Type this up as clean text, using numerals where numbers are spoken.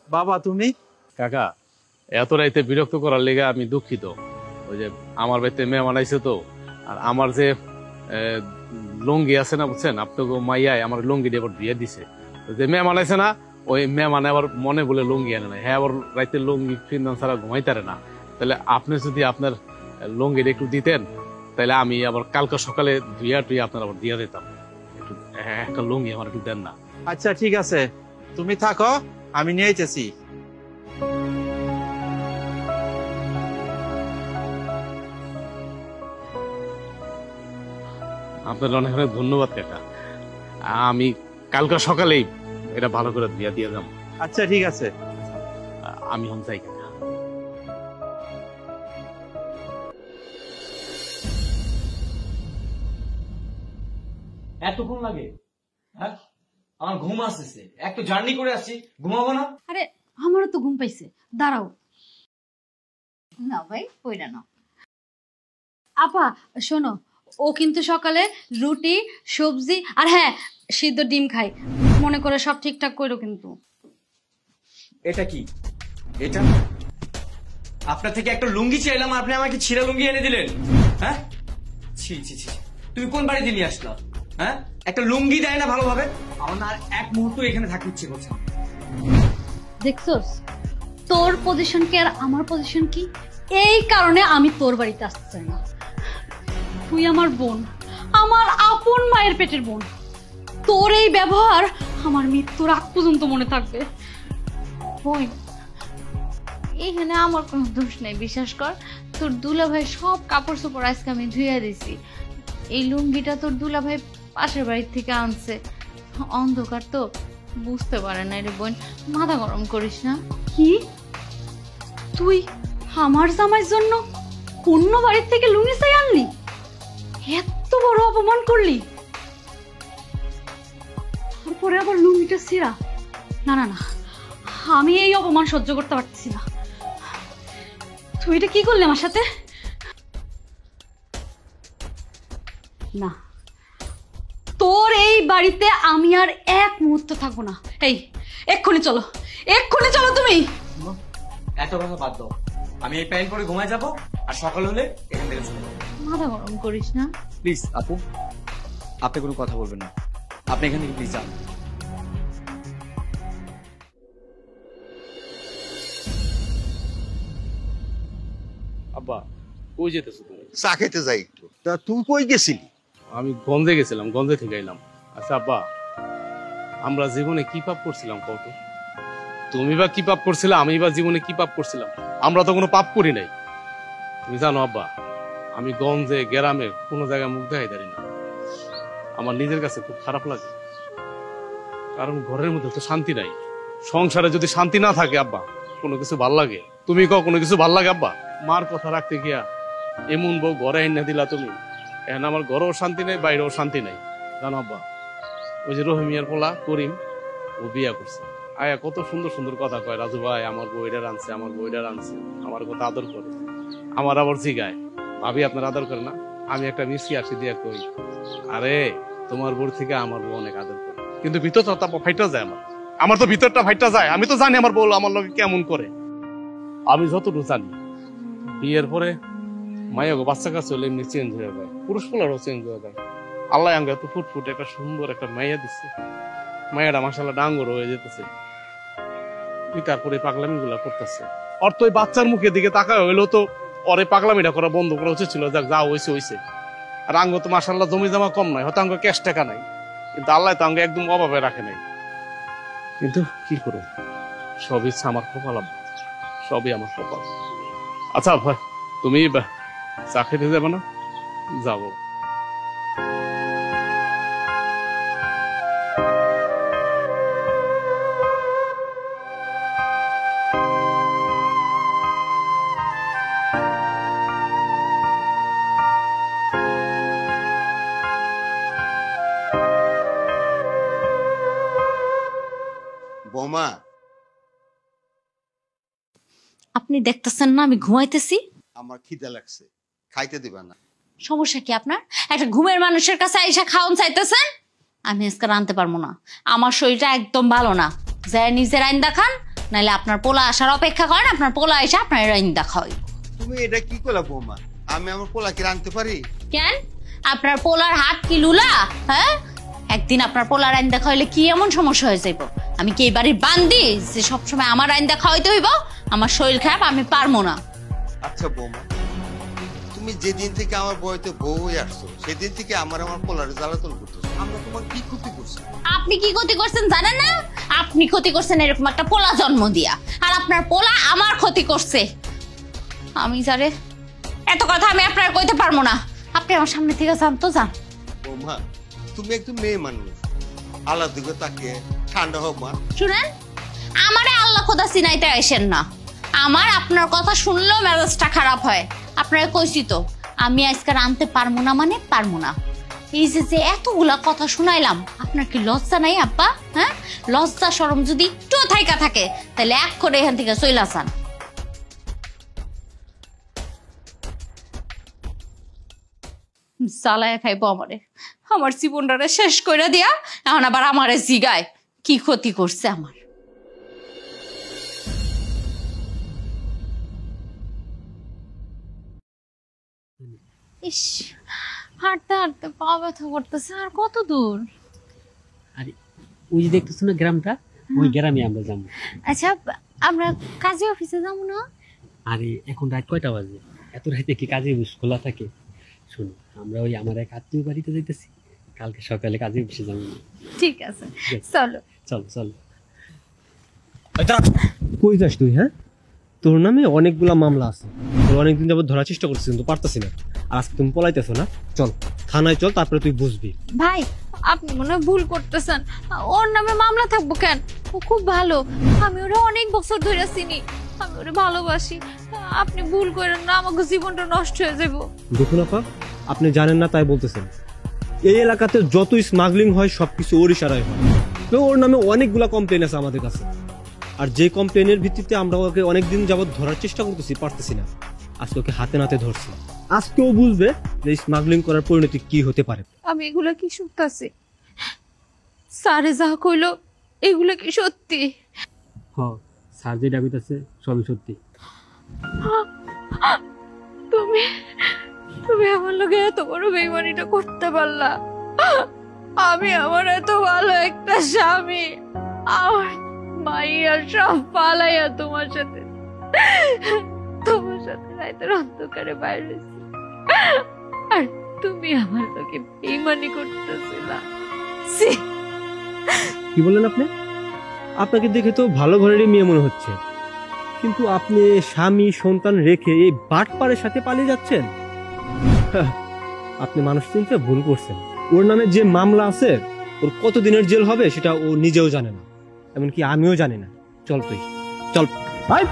বাবা তুমি? কাকা, এত রাইতে বিরক্ত করার লেগে আমি দুঃখিত। ওই যে আমার বাড়িতে মেহমান আইছে তো, আর আমার যে লুঙ্গি আছে না বুঝছেন, আপনাকে মাইয়ায় আমার লুঙ্গি দিয়ে আবার ধুয়ে দিছে। যে মেহমান আইছে না, ওই মেহমান আবার মনে বলে লুঙ্গি আনে না, হ্যাঁ আবার রাইতে লুঙ্গি ফিন্দান ছাড়া ঘুমাইতারে না। তাহলে আপনি যদি আপনার লুঙ্গিটা একটু দিতেন, তাহলে আমি আবার কালকে সকালে ধুইয়া টুইয়া আপনার আবার দিয়ে দিতাম। একটু একটা লুঙ্গি আমার একটু দেন না। আচ্ছা ঠিক আছে, তুমি থাকো, আমি নিয়ে আইতেছি। আপনার অনেক অনেক ধন্যবাদ কাকা। আমি কালকে সকালেই এটা ভালো করে দিয়ে যাবো। আচ্ছা ঠিক আছে, আমি হন যাই কাকা। এতক্ষণ লাগে? হ্যাঁ, আমার ঘুম আসতেছে, একটু জার্নি করে আসছি, ঘুমাবো না? আরে আমারও তো ঘুম পাইছে, দাঁড়াও না ভাই, কইরা না। আপা শোনো, ও কিন্তু সকালে রুটি সবজি আর হ্যাঁ সিদ্ধ ডিম খাই, মনে করে সব ঠিকঠাক করো কিন্তু। এটা কি? এটা আপনার থেকে একটা লুঙ্গি চাইলাম, আপনি আমাকে ছিঁড়া লুঙ্গি এনে দিলেন। হ্যাঁ, ছি ছি ছি, তুমি কোন বাড়িতে নিয়ে আসলা? হ্যাঁ, একটা লুঙ্গি দেয় না ভালোভাবে? আমার না আর এক মুহূর্ত এখানে থাকতে ইচ্ছে করছে না। দেখছস তোর পজিশন কি আর আমার পজিশন কি, এই কারণে আমি তোর বাড়িতে আসতে চাই না। তুই আমার বোন, আমার আপন মায়ের পেটের বোন, তোর এই ব্যবহার আমার মৃত্যুর আগ পর্যন্ত মনে থাকবে। বোন, এখানে আমার কোনো দোষ নেই, বিশ্বাস কর। তোর দুলাভাই সব কাপড় চোপড় আজকে আমি ধুইয়া দিছি। এই লুঙ্গিটা তোর দুলাভাই পাশের বাড়ির থেকে আনছে, অন্ধকার তো বুঝতে পারে না রে বোন, মাথা গরম করিস না। কি তুই আমার জামাইয়ের জন্য অন্য বাড়ির থেকে লুঙ্গি চাই আনলি? এত বড় অপমান করলি, তারপরে আবার লুঙ্গিটা ছিঁড়া? না না না, আমি এই অপমান সহ্য করতে পারতেছি না। তুই এটা কি করলি আমার সাথে? না, তোর এই বাড়িতে আমি আর এক মুহূর্ত থাকবো না। এই এক্ষুনি চলো, এক্ষুনি চলো তুমি। এত কথা বাদ দাও, আমি এই প্যান্ট পরে ঘুমায় যাবো, আর সকাল হলে এখান থেকে চলে যাবো। মাথা গরম করিস না। প্লিজ আপু, আপনি কোনো কথা বলবেন না, আপনি এখান থেকে প্লিজ যান। আব্বা, কই যেতেছো তুমি? চা খেতে যাই একটু। তা তুই কই গেছিলি? আমি গঞ্জে গেছিলাম, গঞ্জে থেকে এলাম। আচ্ছা আব্বা, আমরা জীবনে কি পাপ করছিলাম কত? তুমি বা কি পাপ করছিলে, আমি বা জীবনে কি পাপ করছিলাম? আমরা তো কোনো পাপ করি নাই। তুমি জানো আব্বা, আমি গঞ্জে গ্রামে কোনো জায়গায় মুখ দেখাই দাঁড়ি না। আমার নিজের কাছে খুব খারাপ লাগে, কারণ ঘরের মধ্যে তো শান্তি নাই। সংসারে যদি শান্তি না থাকে আব্বা, কোনো কিছু ভাল লাগে? তুমি কও কোনো কিছু ভাল লাগে আব্বা? মার কথা রাখতে গিয়া এমন বউ ঘরে এনে দিলা তুমি, এখন আমার ঘরেও শান্তি নেই, বাইরেও শান্তি নেই। জানো আব্বা, ওই যে রহিমিয়ার পোলা করিম, ও বিয়া করছে, আয়া কত সুন্দর সুন্দর কথা কয়, রাজু ভাই আমার বইটা আনছে, আমার বইটা আনছে, আমার কথা আদর করে। আমার আবার জিগায়, ভাবি আপনার আদর করে না? আমি একটা মিষ্টি আসি দিয়া কই, আরে তোমার বউর থেকে আমার বউ অনেক আদর করে। কিন্তু ভিতরটা ফাইটা যায়, আমার তো ভিতরটা ফাইটা যায়। আমি তো জানি আমার বউ আমার লোকে কেমন করে। আমি যতটুকু জানি, বিয়ের পরে মায়া গো বাচ্চা কাছে হলে এমনি চেঞ্জ হয়ে যায়, পুরুষ পোলারও চেঞ্জ হয়ে যায়। আল্লাহ আমাকে এত ফুটফুট একটা সুন্দর একটা মাইয়া দিচ্ছে, মায়াটা মাশাআল্লাহ ডাঙ্গর হয়ে যেতেছে, তারপরে পাগলামি গুলা করতেছে। ওর তো ওই বাচ্চার মুখের দিকে তাকায় হইলেও তো ওরে পাগলামিটা করা বন্ধ করা উচিত ছিল। যাক, যা হয়েছে হয়েছে। আর আঙ্গ তো মাশাআল্লাহ জমি জমা কম নাই, হয়তো আঙ্গ ক্যাশ টাকা নাই, কিন্তু আল্লাহ তো আঙ্গ একদম অভাবে রাখে নাই। কিন্তু কি করে, সব ইচ্ছা আমার কপাল, সবই আমার কপাল। আচ্ছা ভাই, তুমি চা খেতে যাবে না? যাবো। বৌমা, আপনি দেখতেছেন না আমি ঘুমাইতেছি? আমার খিদে লাগছে, খাইতে দিবা না? সমস্যা কি আপনার? একটা ঘুমের মানুষের কাছে আইসা খাওন চাইতেছেন? আমি আজকে রাঁধতে পারবো না, আমার শরীরটা একদম ভালো না। যাই নিজে রাইন্দা খান, নাহলে আপনার পোলা আসার অপেক্ষা করেন, আপনার পোলা এসে আপনার রাইন্দা খাওয়াই। তুমি এটা কি করলা বৌমা? আমি আমার পোলাকে রাঁধতে পারি? কেন আপনার পোলার হাত কি লুলা? হ্যাঁ, একদিন আপনার পোলার রাইন্দা খাওয়াইলে কি এমন সমস্যা হয়ে যাইব? আমি কি এই বাড়ির বান্দি যে সবসময় আমার রাইন্দা খাওয়াইতে হইব? আমার শরীর খারাপ, আমি পারবো না। আচ্ছা বৌমা, তুমি যেদিন থেকে আমার বয়তে বউ হয়ে আসছো সেদিন থেকে আমার পোলারে জ্বালাতন করতেছো। আমরা তোমার কি ক্ষতি করছি? আপনি কি ক্ষতি করছেন জানেন না? আপনি ক্ষতি করছেন এরকম একটা পোলা জন্ম দিয়া, আর আপনার পোলা আমার ক্ষতি করছে। আমি যারে এত কথা আমি আপনার কইতে পারবো না। আপনি আমার সামনে থেকে যান তো, যান। বৌমা, তুমি একটু মেয়ে মানুষ, আল্লাহর দিকে তাকিয়ে ঠান্ডা হোক মা। শুনেন, আমারে আল্লাহ খোদা চিনাইতে আসেন না। আমার আপনার কথা শুনলেও মেজাজটা খারাপ হয়। আপনারা কইছি তো আমি আজকে আনতে পারবো না, মানে পারবো না। এই যে এতগুলা কথা শুনাইলাম, আপনার কি লজ্জা নাই আব্বা? হ্যাঁ, লজ্জা শরম যদি একটু থাইকা থাকে তাহলে এক করে এখান থেকে চইলা যান। জ্বালায় খাইবো আমারে, আমার জীবনটারে শেষ করে দিয়া এখন আবার আমারে জিগায় কি ক্ষতি করছে আমার। ইস, হাঁটতে হাঁটতে পা ব্যথা করতেছে। আর কত দূর? আরে ওই যে দেখতেছো না গ্রামটা, ওই গ্রামে আমরা যাবো। আচ্ছা, আমরা কাজে অফিসে যাবো না? আরে এখন রাত কয়টা বাজে? এত রাতে কি কাজে অফিস খোলা থাকে? শোনো, আমরা ওই আমার এক আত্মীয় বাড়িতে যাইতেছি, কালকে সকালে কাজে অফিসে যাবো। ঠিক আছে, চলো চলো চলো। কই যাস তুই? হ্যাঁ, তোর নামে অনেকগুলা মামলা আছে, তোর অনেকদিন যাবত ধরার চেষ্টা করছিস কিন্তু পারতাছি না। আর আজকে তুমি পলাইতেছো না, চল থানায় চল, তারপরে তুই বুঝবি। ভাই, আপনি মনে হয় ভুল করতেছেন। ওর নামে মামলা থাকবো কেন? ও খুব ভালো, আমি ওরা অনেক বছর ধরে চিনি, আমি ওরা ভালোবাসি। আপনি ভুল করেন না, আমাকে জীবনটা নষ্ট হয়ে যাব। দেখুন আপা, আপনি জানেন না তাই বলতেছেন। এই এলাকাতে যত স্মাগলিং হয় সবকিছু ওর ইশারায় হয়। তো ওর নামে অনেকগুলা কমপ্লেন আছে আমাদের কাছে, আর যে কমপ্লেনের ভিত্তিতে আমরা ওকে অনেকদিন যাবত ধরার চেষ্টা করতেছি, পারতেছি না। আজকে ওকে হাতে নাতে ধরছি, আজকেও বুঝবে যে স্মাগলিং করার পরিণতি কি হতে পারে। আমি এগুলা কি শুনতাছি? স্যারে যা কইলো এগুলা কি সত্যি? হ্যাঁ, স্যার যে দাবিতে আছে সবই সত্যি। তুমি তুমি আমার লগে এত বড় বেইমানিটা করতে পারলা? আমি আমার এত ভালো একটা স্বামী, আমার মাইয়া সব পালাইয়া তোমার সাথে রাতের অন্ধকারে বাইরে, আর তুমি আমার লোকে বেইমানি করতেছিলা। কি বললেন আপনি? আপনাকে দেখে তো ভালো ঘরেরই মেয়ে মনে হচ্ছে, কিন্তু আপনি স্বামী সন্তান রেখে এই বাটপারের সাথে পালিয়ে যাচ্ছেন। আপনি মানুষ চিনতে ভুল করছেন। ওর নামে যে মামলা আছে, ওর কতদিনের জেল হবে সেটা ও নিজেও জানে না, এমনকি আমিও জানি না। চল তুই চল ভাই।